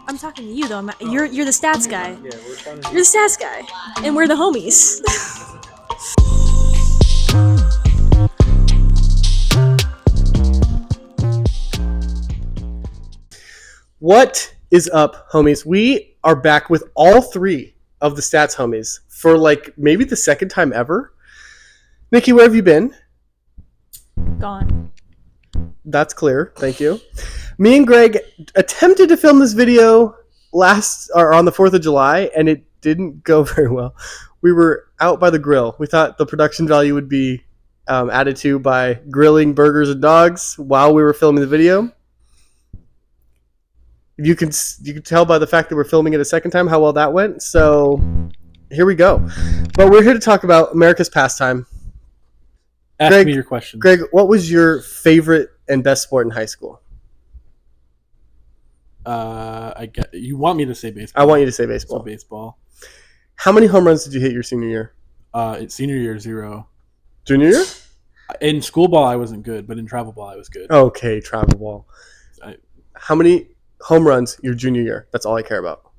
I'm talking to you though. You're the stats guy. Yeah, we're trying to. You're the stats guy, and we're the homies. What is up, homies? We are back with all three of the stats homies for like maybe the second time ever. Nikki, where have you been? Gone. That's clear. Thank you. Me and Greg attempted to film this video on the 4th of July, and it didn't go very well. We were out by the grill. We thought the production value would be added to by grilling burgers and dogs while we were filming the video. You can tell by the fact that we're filming it a second time how well that went. So here we go. But we're here to talk about America's pastime. Ask me your question. Greg, what was your favorite and best sport in high school? You want me to say baseball? I want you to say baseball. So baseball. How many home runs did you hit your senior year? Senior year, 0. Junior year? In school ball, I wasn't good, but in travel ball, I was good. Okay, travel ball. How many home runs your junior year? That's all I care about.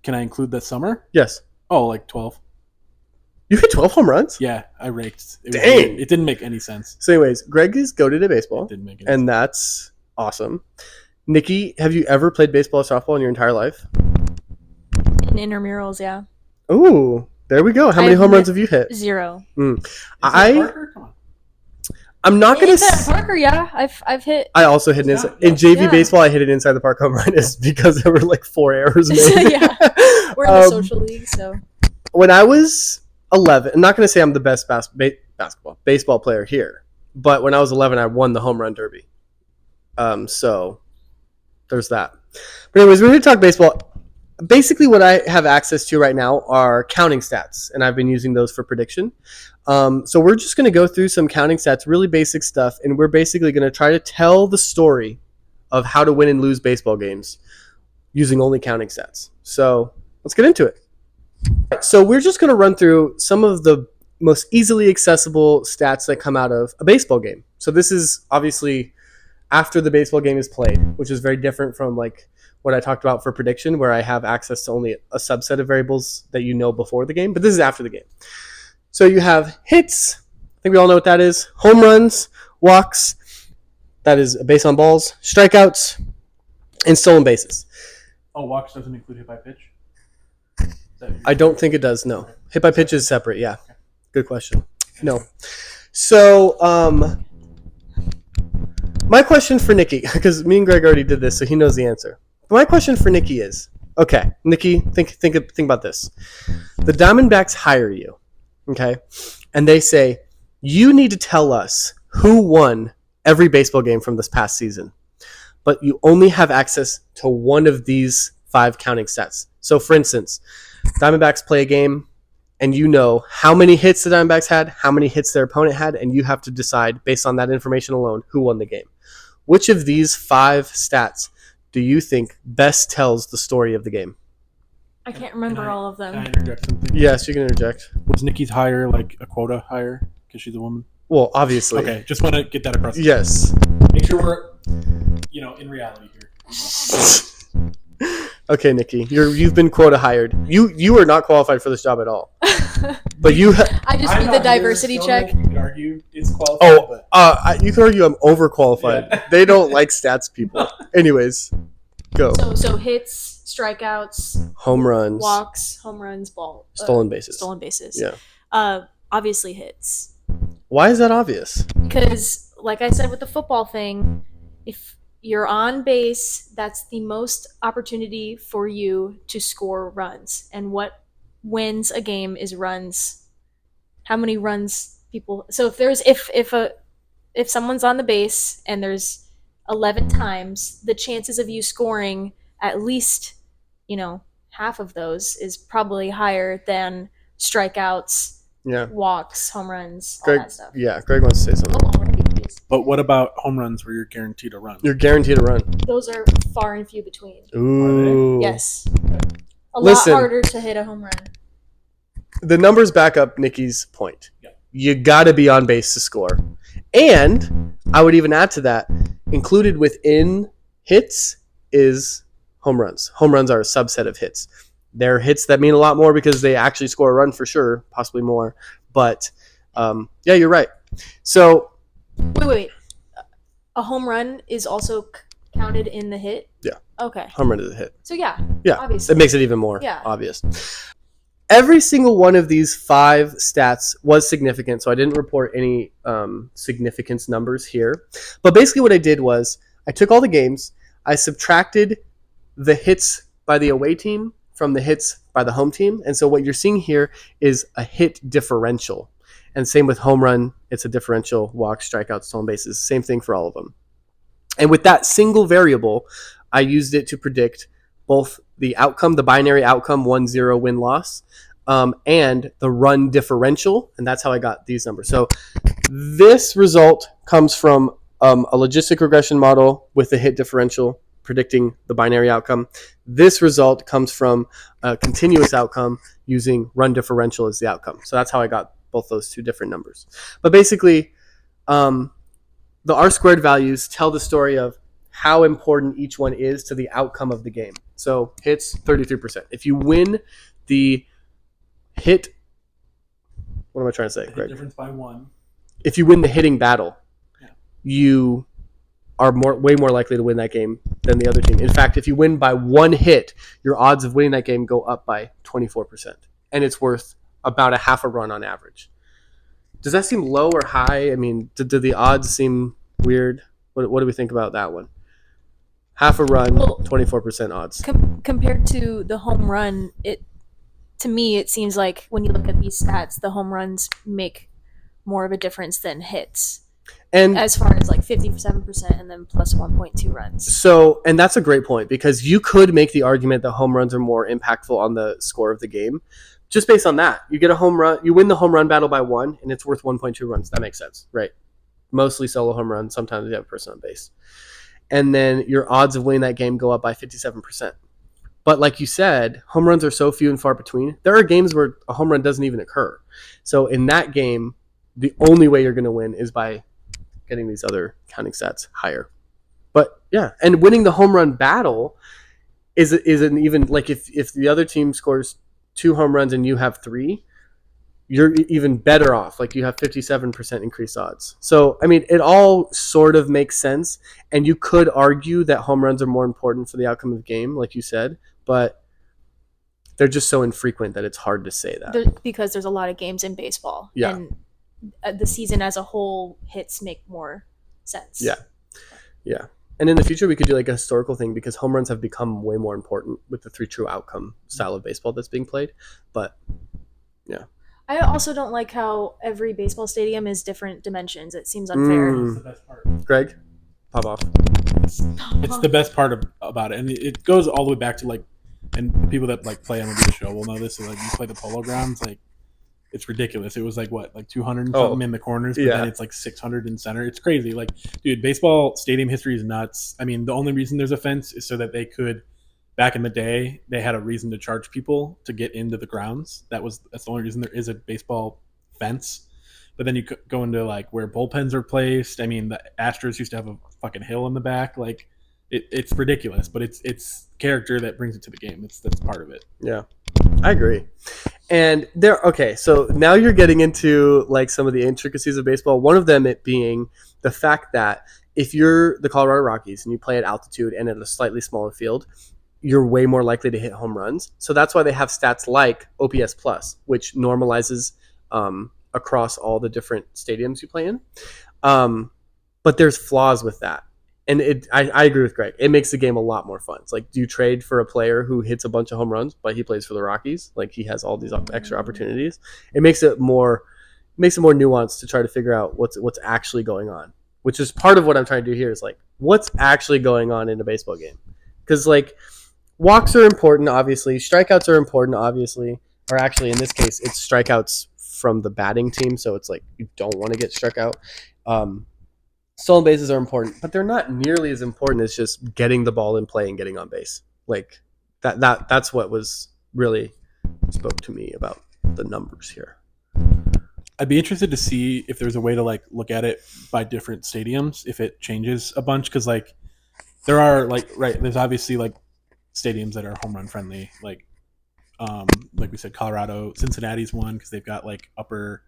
Can I include that summer? Yes. Oh, like 12. You hit 12 home runs? Yeah, I raked. Dang. It didn't make any sense. So anyways, Greg is goated at baseball. It didn't make any and sense. That's awesome. Nikki, have you ever played baseball or softball in your entire life? In intramurals, yeah. Ooh, there we go. How many home runs have you hit? 0. Parker? Come on. I'm not gonna. Parker, yeah. I've hit. I also hit in JV baseball. I hit it inside the park home run is because there were like 4 errors made. Yeah. We're in the social league, so. When I was 11, I'm not gonna say I'm the best baseball player here, but when I was 11, I won the home run derby. So there's that. But anyways, we're going to talk baseball. Basically, what I have access to right now are counting stats, and I've been using those for prediction. So we're just going to go through some counting stats, really basic stuff, and we're basically going to try to tell the story of how to win and lose baseball games using only counting stats. So let's get into it. So we're just going to run through some of the most easily accessible stats that come out of a baseball game. So this is obviously after the baseball game is played, which is very different from like what I talked about for prediction, where I have access to only a subset of variables that you know before the game, but this is after the game. So you have hits, I think we all know what that is, home runs, walks, that is base on balls, strikeouts, and stolen bases. Oh, walks doesn't include hit by pitch? I don't think it does, no. Hit by pitch is separate, yeah. Good question. No. So, my question for Nikki, because me and Greg already did this, so he knows the answer. But my question for Nikki is, okay, Nikki, think about this. The Diamondbacks hire you, okay, and they say, you need to tell us who won every baseball game from this past season, but you only have access to one of these 5 counting stats. So, for instance, Diamondbacks play a game, and you know how many hits the Diamondbacks had, how many hits their opponent had, and you have to decide, based on that information alone, who won the game. Which of these 5 stats do you think best tells the story of the game? I can't remember all of them. Can I interject something? Yes, you can interject. Was Nikki's higher, like a quota higher, because she's a woman? Well, obviously. Okay, just want to get that across. Yes. Make sure we're, in reality here. Okay, Nikki, you've been quota hired. You are not qualified for this job at all. But you. I just need the diversity check. You could argue it's qualified. You could argue I'm overqualified. Yeah. They don't like stats people. Anyways, go. So hits, strikeouts, home runs, walks, home runs, stolen bases. Stolen bases. Yeah. Obviously hits. Why is that obvious? Because, like I said with the football thing, if you're on base, that's the most opportunity for you to score runs. And what wins a game is runs. How many runs people? So if someone's on the base and there's 11 times, the chances of you scoring at least, half of those is probably higher than strikeouts, walks, home runs, all that stuff. Yeah, Greg wants to say something. But what about home runs where you're guaranteed a run? You're guaranteed a run. Those are far and few between. Ooh. Yes. A lot harder to hit a home run. The numbers back up Nikki's point. Yeah. You got to be on base to score. And I would even add to that, included within hits is home runs. Home runs are a subset of hits. They're hits that mean a lot more because they actually score a run for sure, possibly more. But yeah, you're right. So Wait. A home run is also counted in the hit? Yeah. Okay. Home run is a hit. So yeah. Yeah. Obviously. It makes it even more Yeah. obvious. Every single one of these 5 stats was significant, so I didn't report any significance numbers here. But basically what I did was I took all the games, I subtracted the hits by the away team from the hits by the home team. And so what you're seeing here is a hit differential. And same with home run, it's a differential, walks, strikeouts, stolen bases, same thing for all of them. And with that single variable, I used it to predict both the outcome, the binary outcome, 1-0 win-loss, and the run differential. And that's how I got these numbers. So this result comes from a logistic regression model with the hit differential predicting the binary outcome. This result comes from a continuous outcome using run differential as the outcome. So that's how I got both those two different numbers. But basically, the R-squared values tell the story of how important each one is to the outcome of the game. So hits, 33%. If you win the hit, what am I trying to say, Greg? Difference by 1. If you win the hitting battle, Yeah. you are way more likely to win that game than the other team. In fact, if you win by 1 hit, your odds of winning that game go up by 24%. And it's worth about a half a run on average. Does that seem low or high? I mean, do the odds seem weird? What do we think about that one? Half a run, 24% odds. Compared to the home run, to me it seems like when you look at these stats, the home runs make more of a difference than hits. And as far as like 57% and then plus 1.2 runs. So, and that's a great point because you could make the argument that home runs are more impactful on the score of the game. Just based on that, you get a home run, you win the home run battle by 1, and it's worth 1.2 runs. That makes sense, right? Mostly solo home runs. Sometimes you have a person on base. And then your odds of winning that game go up by 57%. But like you said, home runs are so few and far between. There are games where a home run doesn't even occur. So in that game, the only way you're going to win is by getting these other counting stats higher. But yeah, and winning the home run battle isn't even like if the other team scores 2 home runs and you have 3, you're even better off. Like you have 57% increased odds. So, I mean, it all sort of makes sense. And you could argue that home runs are more important for the outcome of the game, like you said, but they're just so infrequent that it's hard to say that. Because there's a lot of games in baseball. Yeah. And the season as a whole, hits make more sense. Yeah. Yeah. And in the future, we could do like a historical thing because home runs have become way more important with the 3 true outcome style of baseball that's being played. But yeah. I also don't like how every baseball stadium is different dimensions. It seems unfair. That's the best part. Greg, pop off. It's the best part about it. And it goes all the way back to like, and people that like play MLB the show will know this. So like you play the Polo Grounds, like it's ridiculous. It was like what, like 200 and something in the corners, but then it's like 600 in center. It's crazy. Like, dude, baseball stadium history is nuts. I mean, the only reason there's a fence is so that they could, back in the day, they had a reason to charge people to get into the grounds. That's the only reason there is a baseball fence. But then you go into like where bullpens are placed. I mean, the Astros used to have a fucking hill in the back. Like, it's ridiculous, but it's character that brings it to the game. That's part of it. Yeah, I agree. And so now you're getting into like some of the intricacies of baseball. One of them it being the fact that if you're the Colorado Rockies and you play at altitude and at a slightly smaller field, you're way more likely to hit home runs. So that's why they have stats like OPS plus, which normalizes across all the different stadiums you play in. But there's flaws with that. And I agree with Greg. It makes the game a lot more fun. It's like, do you trade for a player who hits a bunch of home runs, but he plays for the Rockies? Like he has all these extra opportunities. It makes it more nuanced to try to figure out what's actually going on, which is part of what I'm trying to do here is like, what's actually going on in a baseball game? Because like walks are important, obviously. Strikeouts are important, obviously. Or actually, in this case, it's strikeouts from the batting team. So it's like you don't want to get struck out. Stolen bases are important, but they're not nearly as important as just getting the ball in play and getting on base. Like that's what was really spoke to me about the numbers here. I'd be interested to see if there's a way to like look at it by different stadiums, if it changes a bunch, because like there are like there's obviously like stadiums that are home run friendly, like we said, Colorado, Cincinnati's one because they've got like upper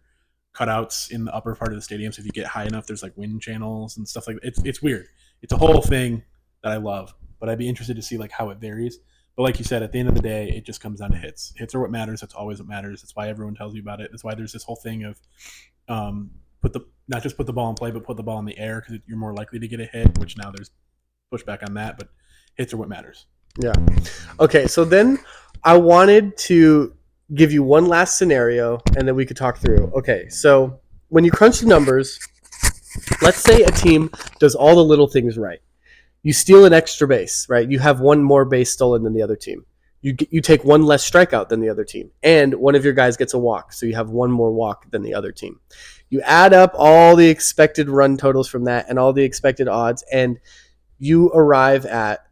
cutouts in the upper part of the stadium. So if you get high enough, there's like wind channels and stuff like that. It's weird. It's a whole thing that I love, but I'd be interested to see like how it varies. But like you said, at the end of the day, it just comes down to hits. Hits are what matters. That's always what matters. That's why everyone tells you about it. That's why there's this whole thing of not just put the ball in play, but put the ball in the air because you're more likely to get a hit. Which now there's pushback on that, but hits are what matters. Yeah. Okay, so then I wanted to give you one last scenario and then we could talk through. Okay, so when you crunch the numbers, let's say a team does all the little things right. You steal an extra base, right? You have one more base stolen than the other team. You take one less strikeout than the other team. And one of your guys gets a walk, so you have one more walk than the other team. You add up all the expected run totals from that and all the expected odds, and you arrive at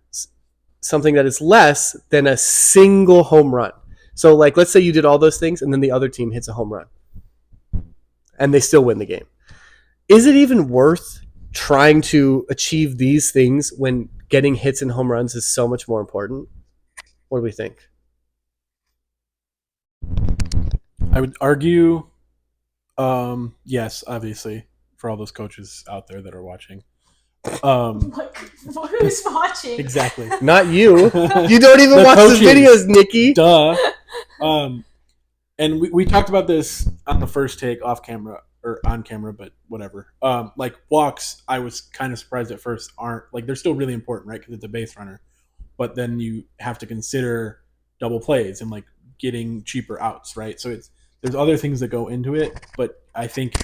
something that is less than a single home run. So like, let's say you did all those things and then the other team hits a home run and they still win the game. Is it even worth trying to achieve these things when getting hits and home runs is so much more important? What do we think? I would argue, yes, obviously, for all those coaches out there that are watching. Who's watching? Exactly. Not you. You don't even watch coaches. the videos, Nikki. Duh. And we talked about this on the first take off camera or on camera, but whatever. Like walks, I was kind of surprised at first aren't like they're still really important, right? Because it's a base runner, but then you have to consider double plays and like getting cheaper outs, right? So there's other things that go into it, but I think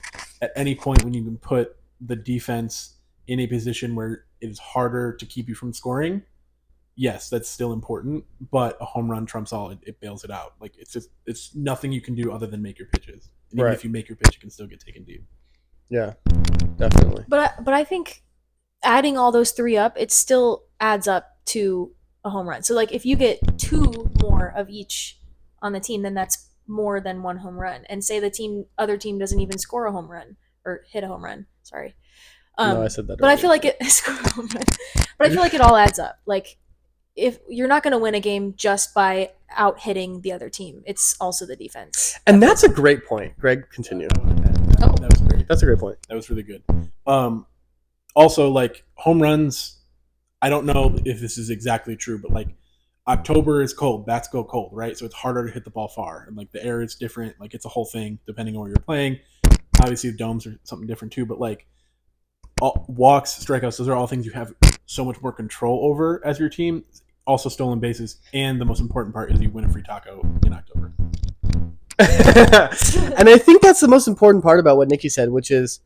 at any point when you can put the defense in a position where it is harder to keep you from scoring, yes, that's still important, but a home run trumps all. It bails it out. Like it's nothing you can do other than make your pitches. And even if you make your pitch, you can still get taken deep. Yeah, definitely. But I think adding all those three up, it still adds up to a home run. So like if you get two more of each on the team, then that's more than one home run. And say the other team doesn't even score a home run or hit a home run. Sorry. No, I said that. But I feel like it. But I feel like it all adds up. Like, if you're not going to win a game just by out hitting the other team, it's also the defense. And that's a great point. Greg, continue. That was great. That's a great point. That was really good. Also, like home runs, I don't know if this is exactly true, but like October is cold, bats go cold, right? So it's harder to hit the ball far, and like the air is different. Like it's a whole thing depending on where you're playing. Obviously, the domes are something different too, but like walks, strikeouts, those are all things you have so much more control over as your team. Also stolen bases, and the most important part is you win a free taco in October. And I think that's the most important part about what Nikki said, which is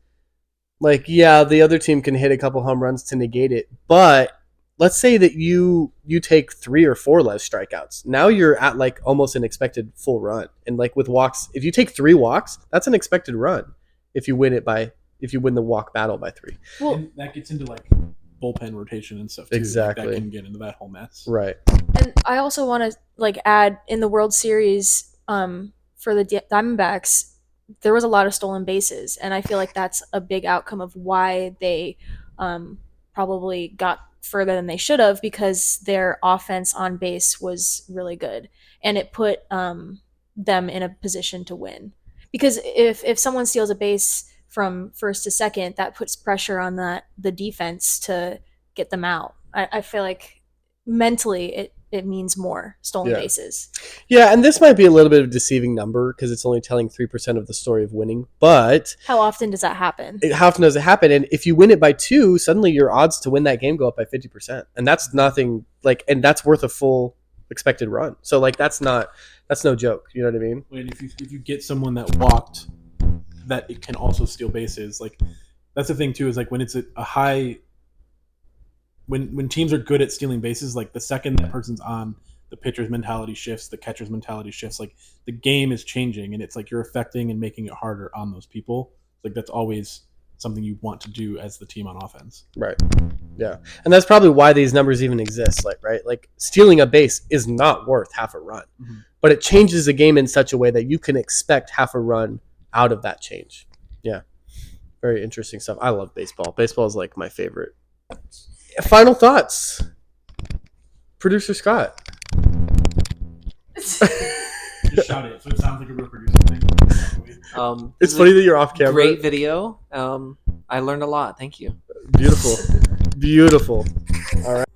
like, yeah, the other team can hit a couple home runs to negate it, but let's say that you take 3 or 4 less strikeouts. Now you're at like almost an expected full run. And like with walks, if you take 3 walks, that's an expected run if you win the walk battle by 3. Well, and that gets into like bullpen rotation and stuff too. Exactly. Like that can get into that whole mess. Right. And I also want to like add in the World Series for the Diamondbacks, there was a lot of stolen bases, and I feel like that's a big outcome of why they probably got further than they should have, because their offense on base was really good, and it put them in a position to win. Because if someone steals a base from first to second, that puts pressure on the defense to get them out. I feel like mentally it means more stolen bases. Yeah, and this might be a little bit of a deceiving number because it's only telling 3% of the story of winning. But how often does that happen? How often does it happen? And if you win it by 2, suddenly your odds to win that game go up by 50%, and that's nothing like, and that's worth a full expected run. So like that's no joke. You know what I mean? And if you get someone that walked, that it can also steal bases. Like that's the thing too, is like when it's a high. When teams are good at stealing bases, like the second that person's on, the pitcher's mentality shifts, the catcher's mentality shifts. Like the game is changing, and it's like you're affecting and making it harder on those people. Like that's always something you want to do as the team on offense. Right. Yeah, and that's probably why these numbers even exist. Like, right, like stealing a base is not worth half a run, but it changes the game in such a way that you can expect half a run out of that change. Yeah, very interesting stuff. I love baseball. Baseball is like my favorite. Final thoughts. Producer Scott. Just shout it so it sounds like a real producer thing. It's funny that you're off camera. Great video. I learned a lot. Thank you. Beautiful. Beautiful. All right.